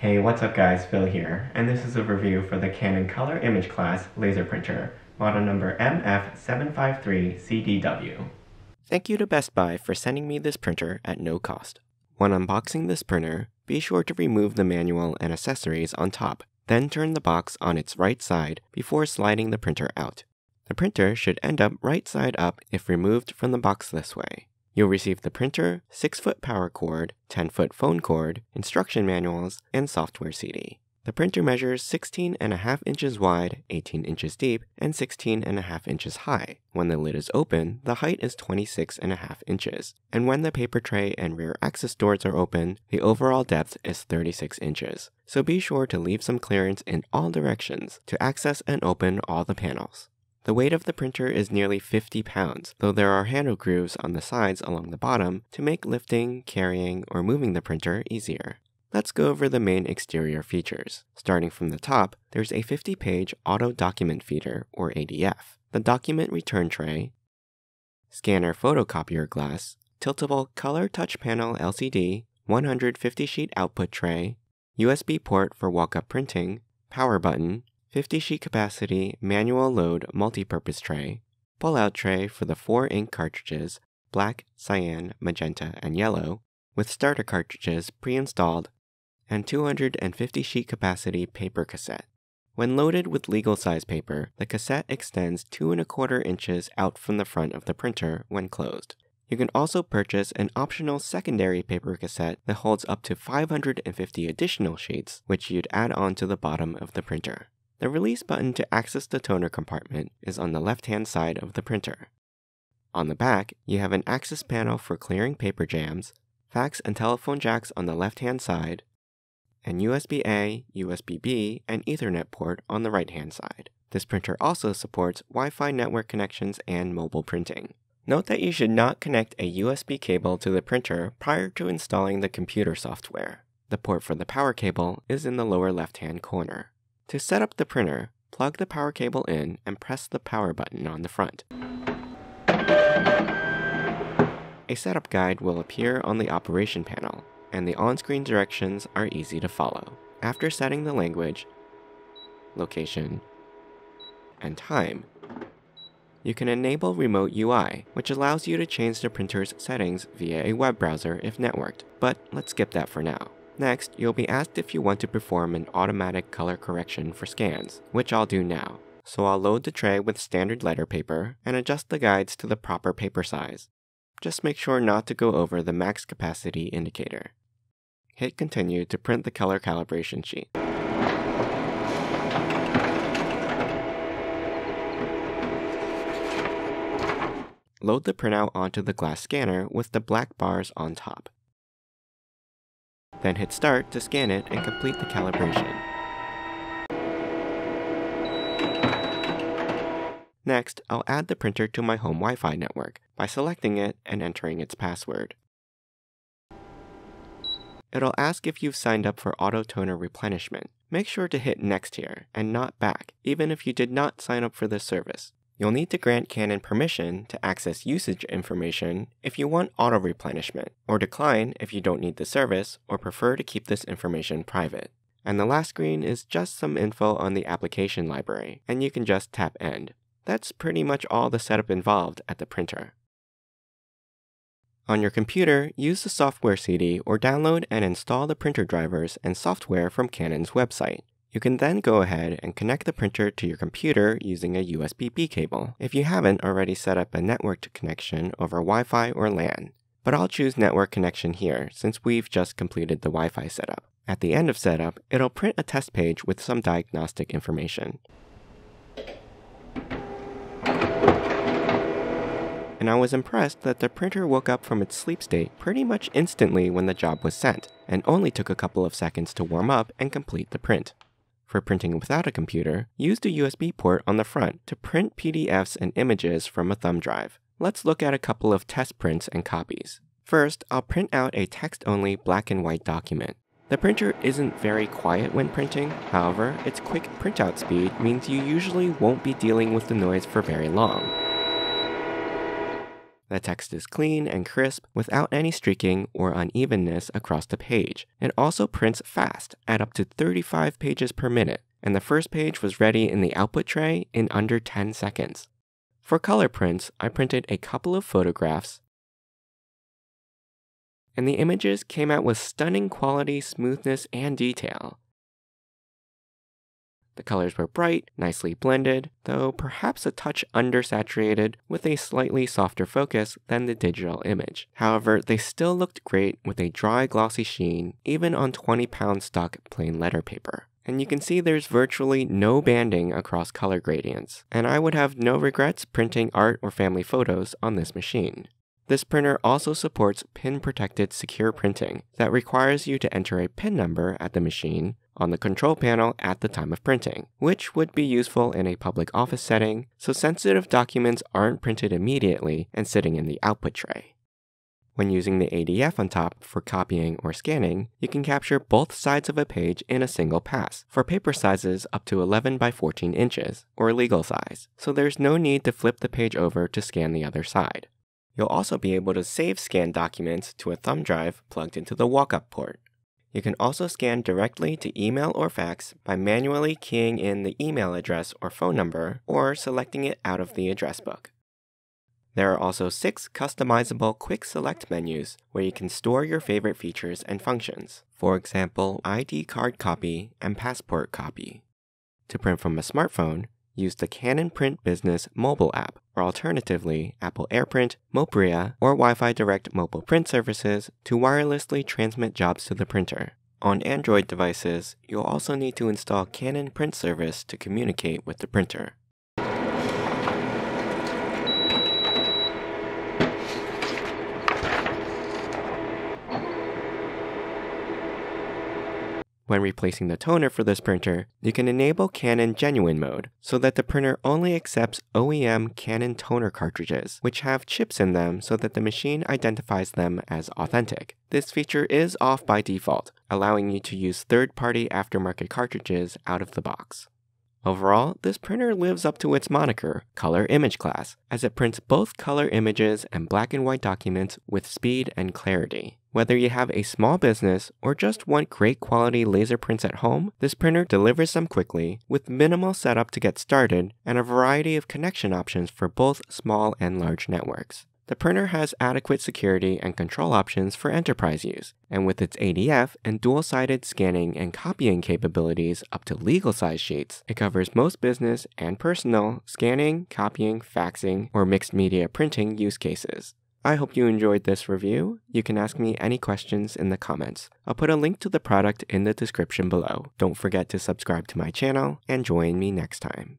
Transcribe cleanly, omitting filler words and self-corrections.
Hey, what's up guys, Phil here, and this is a review for the Canon Color imageClass laser printer, model number MF753CDW. Thank you to Best Buy for sending me this printer at no cost. When unboxing this printer, be sure to remove the manual and accessories on top, then turn the box on its right side before sliding the printer out. The printer should end up right side up if removed from the box this way. You'll receive the printer, 6-foot power cord, 10-foot phone cord, instruction manuals, and software CD. The printer measures 16.5 inches wide, 18 inches deep, and 16.5 inches high. When the lid is open, the height is 26.5 inches, and when the paper tray and rear access doors are open, the overall depth is 36 inches. So be sure to leave some clearance in all directions to access and open all the panels. The weight of the printer is nearly 50 pounds, though there are handle grooves on the sides along the bottom to make lifting, carrying, or moving the printer easier. Let's go over the main exterior features. Starting from the top, there's a 50-page auto document feeder, or ADF, the document return tray, scanner photocopier glass, tiltable color touch panel LCD, 150-sheet output tray, USB port for walk-up printing, power button, 50-sheet capacity manual load multi-purpose tray, pull-out tray for the 4 ink cartridges, black, cyan, magenta, and yellow, with starter cartridges pre-installed, and 250-sheet capacity paper cassette. When loaded with legal size paper, the cassette extends 2¼ inches out from the front of the printer when closed. You can also purchase an optional secondary paper cassette that holds up to 550 additional sheets, which you'd add on to the bottom of the printer. The release button to access the toner compartment is on the left-hand side of the printer. On the back, you have an access panel for clearing paper jams, fax and telephone jacks on the left-hand side, and USB-A, USB-B, and Ethernet port on the right-hand side. This printer also supports Wi-Fi network connections and mobile printing. Note that you should not connect a USB cable to the printer prior to installing the computer software. The port for the power cable is in the lower left-hand corner. To set up the printer, plug the power cable in and press the power button on the front. A setup guide will appear on the operation panel, and the on-screen directions are easy to follow. After setting the language, location, and time, you can enable Remote UI, which allows you to change the printer's settings via a web browser if networked, but let's skip that for now. Next, you'll be asked if you want to perform an automatic color correction for scans, which I'll do now. So I'll load the tray with standard letter paper and adjust the guides to the proper paper size. Just make sure not to go over the max capacity indicator. Hit continue to print the color calibration sheet. Load the printout onto the glass scanner with the black bars on top. Then hit start to scan it and complete the calibration. Next, I'll add the printer to my home Wi-Fi network by selecting it and entering its password. It'll ask if you've signed up for auto toner replenishment. Make sure to hit next here and not back, even if you did not sign up for this service. You'll need to grant Canon permission to access usage information if you want auto-replenishment, or decline if you don't need the service or prefer to keep this information private. And the last screen is just some info on the application library, and you can just tap End. That's pretty much all the setup involved at the printer. On your computer, use the software CD or download and install the printer drivers and software from Canon's website. You can then go ahead and connect the printer to your computer using a USB-B cable if you haven't already set up a networked connection over Wi-Fi or LAN. But I'll choose network connection here since we've just completed the Wi-Fi setup. At the end of setup, it'll print a test page with some diagnostic information. And I was impressed that the printer woke up from its sleep state pretty much instantly when the job was sent, and only took a couple of seconds to warm up and complete the print. For printing without a computer, use the USB port on the front to print PDFs and images from a thumb drive. Let's look at a couple of test prints and copies. First, I'll print out a text-only black and white document. The printer isn't very quiet when printing, however, its quick printout speed means you usually won't be dealing with the noise for very long. The text is clean and crisp without any streaking or unevenness across the page. It also prints fast at up to 35 pages per minute, and the first page was ready in the output tray in under 10 seconds. For color prints, I printed a couple of photographs, and the images came out with stunning quality, smoothness, and detail. The colors were bright, nicely blended, though perhaps a touch undersaturated with a slightly softer focus than the digital image. However, they still looked great with a dry, glossy sheen, even on 20-pound stock plain letter paper. And you can see there's virtually no banding across color gradients, and I would have no regrets printing art or family photos on this machine. This printer also supports pin-protected secure printing that requires you to enter a PIN number at the machine on the control panel at the time of printing, which would be useful in a public office setting so sensitive documents aren't printed immediately and sitting in the output tray. When using the ADF on top for copying or scanning, you can capture both sides of a page in a single pass for paper sizes up to 11 by 14 inches, or legal size, so there's no need to flip the page over to scan the other side. You'll also be able to save scanned documents to a thumb drive plugged into the walk-up port. You can also scan directly to email or fax by manually keying in the email address or phone number, or selecting it out of the address book. There are also 6 customizable quick select menus where you can store your favorite features and functions. For example, ID card copy and passport copy. To print from a smartphone, use the Canon Print Business mobile app, or alternatively, Apple AirPrint, Mopria, or Wi-Fi Direct mobile print services to wirelessly transmit jobs to the printer. On Android devices, you'll also need to install Canon Print Service to communicate with the printer. When replacing the toner for this printer, you can enable Canon Genuine mode so that the printer only accepts OEM Canon toner cartridges, which have chips in them so that the machine identifies them as authentic. This feature is off by default, allowing you to use third-party aftermarket cartridges out of the box. Overall, this printer lives up to its moniker, Color imageClass, as it prints both color images and black and white documents with speed and clarity. Whether you have a small business or just want great quality laser prints at home, this printer delivers them quickly with minimal setup to get started and a variety of connection options for both small and large networks. The printer has adequate security and control options for enterprise use, and with its ADF and dual-sided scanning and copying capabilities up to legal size sheets, it covers most business and personal scanning, copying, faxing, or mixed media printing use cases. I hope you enjoyed this review. You can ask me any questions in the comments. I'll put a link to the product in the description below. Don't forget to subscribe to my channel and join me next time.